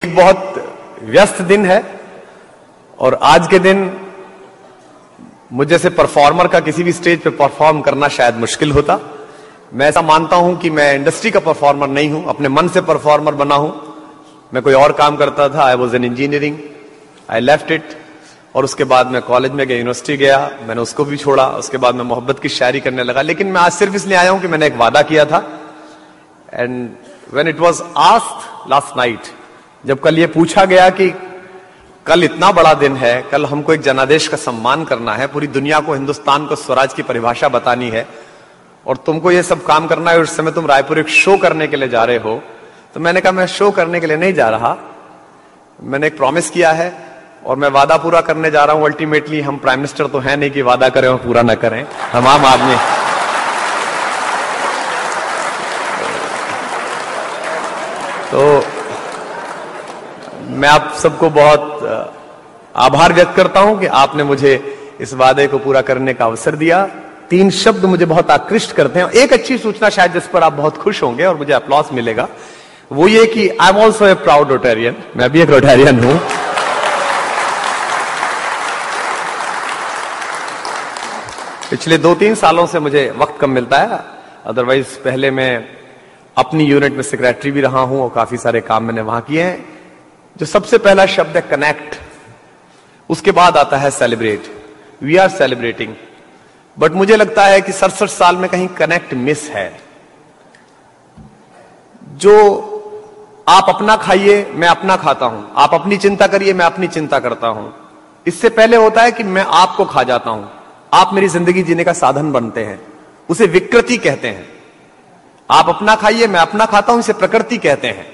एक बहुत व्यस्त दिन है और आज के दिन मुझ जैसे परफॉर्मर का किसी भी स्टेज पे परफॉर्म करना शायद मुश्किल होता। मैं ऐसा मानता हूं कि मैं इंडस्ट्री का परफॉर्मर नहीं हूं, अपने मन से परफॉर्मर बना हूं। मैं कोई और काम करता था, I was in engineering, I left it. और उसके बाद मैं कॉलेज में गया, यूनिवर्सिटी गया, मैंने उसको भी छोड़ा। उसके बाद मैं मोहब्बत की शायरी करने लगा। लेकिन मैं आज सिर्फ इसलिए आया हूं कि मैंने एक वादा किया था। And when it was asked last night, जब कल ये पूछा गया कि कल इतना बड़ा दिन है, कल हमको एक जनादेश का सम्मान करना है, पूरी दुनिया को, हिंदुस्तान को स्वराज की परिभाषा बतानी है और तुमको ये सब काम करना है, उस समय तुम रायपुर एक शो करने के लिए जा रहे हो, तो मैंने कहा मैं शो करने के लिए नहीं जा रहा। मैंने एक प्रॉमिस किया है और मैं वादा पूरा करने जा रहा हूं। अल्टीमेटली हम प्राइम मिनिस्टर तो है नहीं कि वादा करें और पूरा ना करें, हम आम आदमी। तो मैं आप सबको बहुत आभार व्यक्त करता हूं कि आपने मुझे इस वादे को पूरा करने का अवसर दिया। 3 शब्द मुझे बहुत आकृष्ट करते हैं। एक अच्छी सूचना शायद जिस पर आप बहुत खुश होंगे और मुझे अप्लॉज मिलेगा, वो ये कि I am also a proud Rotarian. मैं भी एक रोटेरियन हूं। पिछले 2-3 सालों से मुझे वक्त कम मिलता है, अदरवाइज पहले मैं अपनी यूनिट में सेक्रेटरी भी रहा हूं और काफी सारे काम मैंने वहां किए हैं। जो सबसे पहला शब्द है कनेक्ट, उसके बाद आता है celebrate. We are celebrating, but मुझे लगता है कि 67 साल में कहीं कनेक्ट मिस है। जो आप अपना खाइए, मैं अपना खाता हूं, आप अपनी चिंता करिए, मैं अपनी चिंता करता हूं, इससे पहले होता है कि मैं आपको खा जाता हूं, आप मेरी जिंदगी जीने का साधन बनते हैं। उसे विकृति कहते हैं। आप अपना खाइए, मैं अपना खाता हूं, इसे प्रकृति कहते हैं।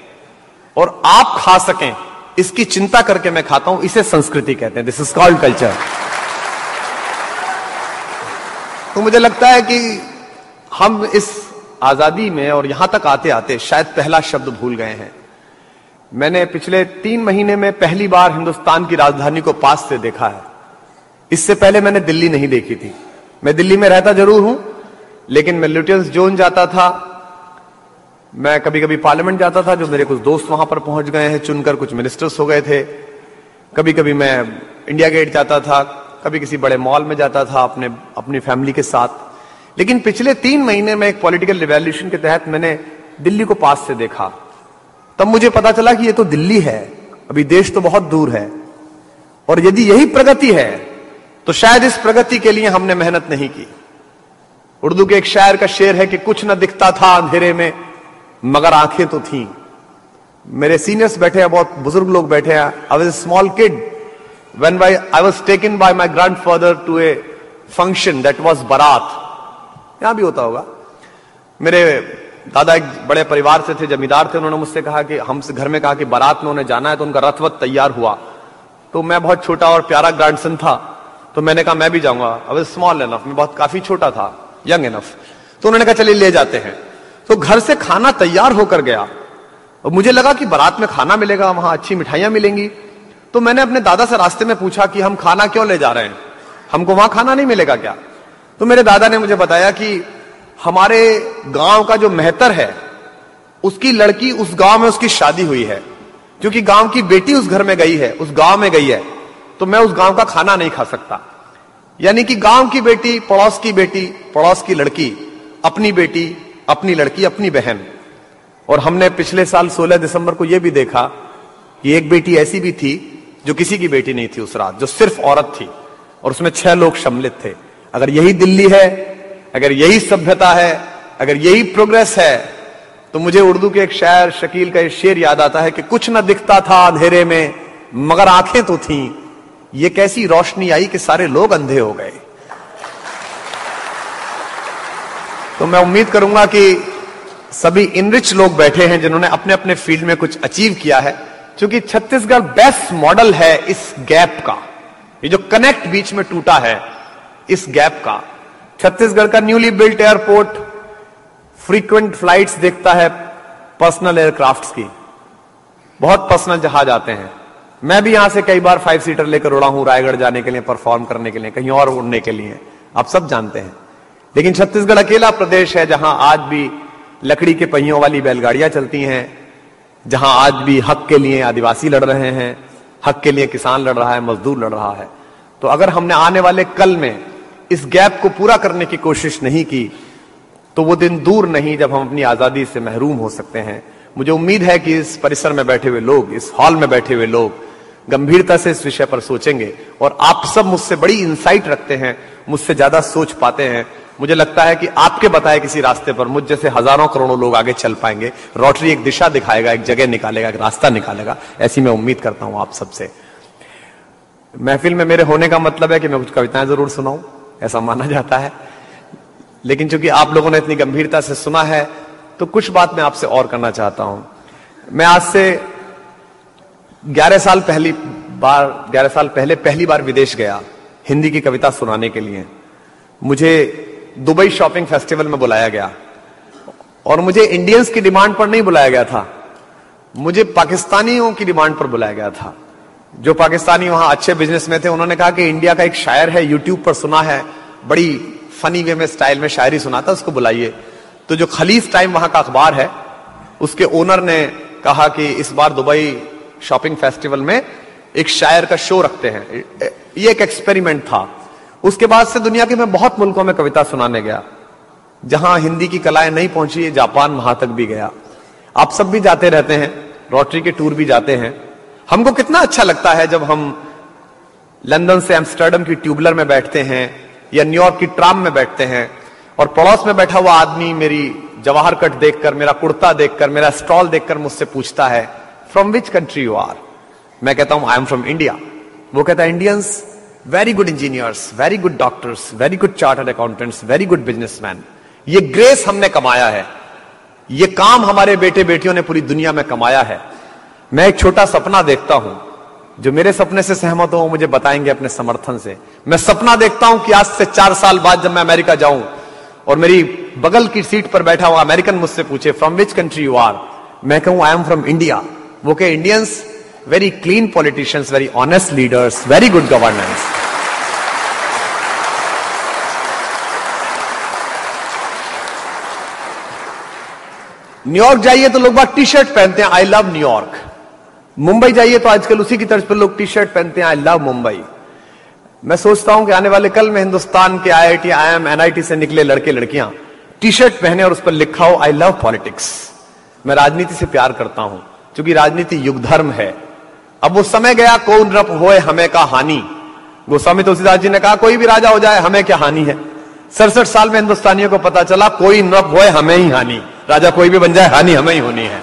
और आप खा सकें इसकी चिंता करके मैं खाता हूं, इसे संस्कृति कहते हैं। This is called culture. तो मुझे लगता है कि हम इस आजादी में और यहां तक आते आते शायद पहला शब्द भूल गए हैं। मैंने पिछले 3 महीने में पहली बार हिंदुस्तान की राजधानी को पास से देखा है। इससे पहले मैंने दिल्ली नहीं देखी थी। मैं दिल्ली में रहता जरूर हूं, लेकिन मैं लुटियंस जोन जाता था, मैं कभी कभी पार्लियामेंट जाता था, जो मेरे कुछ दोस्त वहां पर पहुंच गए हैं चुनकर, कुछ मिनिस्टर्स हो गए थे। कभी कभी मैं इंडिया गेट जाता था, कभी किसी बड़े मॉल में जाता था अपनी फैमिली के साथ। लेकिन पिछले 3 महीने में एक पॉलिटिकल रिवॉल्यूशन के तहत मैंने दिल्ली को पास से देखा। तब मुझे पता चला कि ये तो दिल्ली है, अभी देश तो बहुत दूर है। और यदि यही प्रगति है तो शायद इस प्रगति के लिए हमने मेहनत नहीं की। उर्दू के एक शायर का शेर है कि कुछ न दिखता था अंधेरे में मगर आंखें तो थीं। मेरे सीनियर्स बैठे हैं, बहुत बुजुर्ग लोग बैठे हैं। I was a small kid when I was taken by my grandfather to a function that was baraat. यहां भी होता होगा। मेरे दादा एक बड़े परिवार से थे, जमींदार थे। उन्होंने मुझसे कहा कि हमसे घर में कहा कि बारात में उन्हें जाना है, तो उनका रथवत तैयार हुआ। तो मैं बहुत छोटा और प्यारा ग्रैंडसन था, तो मैंने कहा मैं भी जाऊंगा। आई वाज स्मॉल एनफ, मैं बहुत काफी छोटा था, यंग एनफ। तो उन्होंने कहा चलिए ले जाते हैं। तो घर से खाना तैयार होकर गया और मुझे लगा कि बारात में खाना मिलेगा, वहां अच्छी मिठाइयां मिलेंगी। तो मैंने अपने दादा से रास्ते में पूछा कि हम खाना क्यों ले जा रहे हैं, हमको वहां खाना नहीं मिलेगा क्या? तो मेरे दादा ने मुझे बताया कि हमारे गांव का जो मेहतर है, उसकी लड़की उस गांव में उसकी शादी हुई है, क्योंकि गांव की बेटी उस घर में गई है, उस गांव में गई है, तो मैं उस गांव का खाना नहीं खा सकता। यानी कि गांव की बेटी, पड़ोस की लड़की, अपनी बेटी, अपनी लड़की, अपनी बहन। और हमने पिछले साल 16 दिसंबर को यह भी देखा कि एक बेटी ऐसी भी थी जो किसी की बेटी नहीं थी उस रात, जो सिर्फ औरत थी, और उसमें 6 लोग सम्मिलित थे। अगर यही दिल्ली है, अगर यही सभ्यता है, अगर यही प्रोग्रेस है, तो मुझे उर्दू के एक शायर शकील का एक शेर याद आता है कि कुछ न दिखता था अंधेरे में मगर आंखें तो थीं, ये कैसी रोशनी आई कि सारे लोग अंधे हो गए। तो मैं उम्मीद करूंगा कि सभी इनरिच लोग बैठे हैं जिन्होंने अपने अपने फील्ड में कुछ अचीव किया है, क्योंकि छत्तीसगढ़ बेस्ट मॉडल है इस गैप का। ये जो कनेक्ट बीच में टूटा है, इस गैप का। छत्तीसगढ़ का newly built airport frequent flights देखता है पर्सनल एयरक्राफ्ट्स की, बहुत पर्सनल जहाज आते हैं। मैं भी यहां से कई बार 5 सीटर लेकर उड़ा हूं रायगढ़ जाने के लिए, परफॉर्म करने के लिए, कहीं और उड़ने के लिए, आप सब जानते हैं। लेकिन छत्तीसगढ़ अकेला प्रदेश है जहां आज भी लकड़ी के पहियों वाली बैलगाड़ियां चलती हैं, जहां आज भी हक के लिए आदिवासी लड़ रहे हैं, हक के लिए किसान लड़ रहा है, मजदूर लड़ रहा है। तो अगर हमने आने वाले कल में इस गैप को पूरा करने की कोशिश नहीं की तो वो दिन दूर नहीं जब हम अपनी आजादी से महरूम हो सकते हैं। मुझे उम्मीद है कि इस परिसर में बैठे हुए लोग, इस हॉल में बैठे हुए लोग गंभीरता से इस विषय पर सोचेंगे और आप सब मुझसे बड़ी इंसाइट रखते हैं, मुझसे ज्यादा सोच पाते हैं। मुझे लगता है कि आपके बताए किसी रास्ते पर मुझ जैसे हजारों करोड़ों लोग आगे चल पाएंगे। रोटरी एक दिशा दिखाएगा, एक जगह निकालेगा, एक रास्ता निकालेगा, ऐसी मैं उम्मीद करता हूं आप सबसे। महफिल में मेरे होने का मतलब है कि मैं कुछ कविताएं जरूर सुनाऊं, ऐसा माना जाता है, लेकिन चूंकि आप लोगों ने इतनी गंभीरता से सुना है तो कुछ बात मैं आपसे और करना चाहता हूं। मैं आज से 11 साल पहले पहली बार विदेश गया हिंदी की कविता सुनाने के लिए। मुझे दुबई शॉपिंग फेस्टिवल में बुलाया गया और मुझे इंडियंस की डिमांड पर नहीं बुलाया गया था, मुझे पाकिस्तानियों की डिमांड पर बुलाया गया था। जो पाकिस्तानी वहां अच्छे बिजनेस में थे, उन्होंने कहा कि इंडिया का एक शायर है, यूट्यूब पर सुना है, बड़ी फनी वे में स्टाइल में शायरी सुनाता, उसको बुलाइए। तो जो खलीज टाइम वहां का अखबार है, उसके ओनर ने कहा कि इस बार दुबई शॉपिंग फेस्टिवल में एक शायर का शो रखते हैं। ये एक एक्सपेरिमेंट था। उसके बाद से दुनिया के मैं बहुत मुल्कों में कविता सुनाने गया। जहां हिंदी की कलाएं नहीं पहुंची, जापान वहां तक भी गया। आप सब भी जाते रहते हैं, रोटरी के टूर भी जाते हैं। हमको कितना अच्छा लगता है जब हम लंदन से एम्स्टर्डम की ट्यूबलर में बैठते हैं या न्यूयॉर्क की ट्राम में बैठते हैं और पड़ोस में बैठा हुआ आदमी मेरी जवाहर कट देखकर, मेरा कुर्ता देखकर, मेरा स्टॉल देखकर मुझसे पूछता है, from which country you are? मैं कहता हूं आई एम फ्रॉम इंडिया। वो कहता है, Indians very good engineers, very good doctors, very good chartered accountants, very good businessman. ये ग्रेस हमने कमाया है, ये काम हमारे बेटे बेटियों ने पूरी दुनिया में कमाया है। मैं एक छोटा सपना देखता हूं, जो मेरे सपने से सहमत हो मुझे बताएंगे अपने समर्थन से। मैं सपना देखता हूं कि आज से 4 साल बाद जब मैं अमेरिका जाऊं और मेरी बगल की सीट पर बैठा हुआ अमेरिकन मुझसे पूछे, from which country you are? मैं कहूं आई एम फ्रॉम इंडिया। वो कहे, Indians very clean politicians, very honest leaders, very good governance. New York जाइए तो लोग बाग टी शर्ट पहनते हैं, आई लव न्यूयॉर्क। मुंबई जाइए तो आजकल उसी की तर्ज पर लोग टी शर्ट पहनते हैं, आई लव मुंबई। मैं सोचता हूं कि आने वाले कल में हिंदुस्तान के IIT, IIM, NIT से निकले लड़के लड़कियां टी शर्ट पहने और उस पर लिखा हो, आई लव पॉलिटिक्स। मैं राजनीति से प्यार करता हूं क्योंकि राजनीति युग धर्म है। अब वो समय गया, कौन रप होए हमें का हानि। गोस्वामी तुलसीदास जी ने कहा, कोई भी राजा हो जाए हमें क्या हानि है। 67 साल में हिंदुस्तानियों को पता चला, कोई नृप होए हमें ही हानि। राजा कोई भी बन जाए, हानि हमें ही होनी है।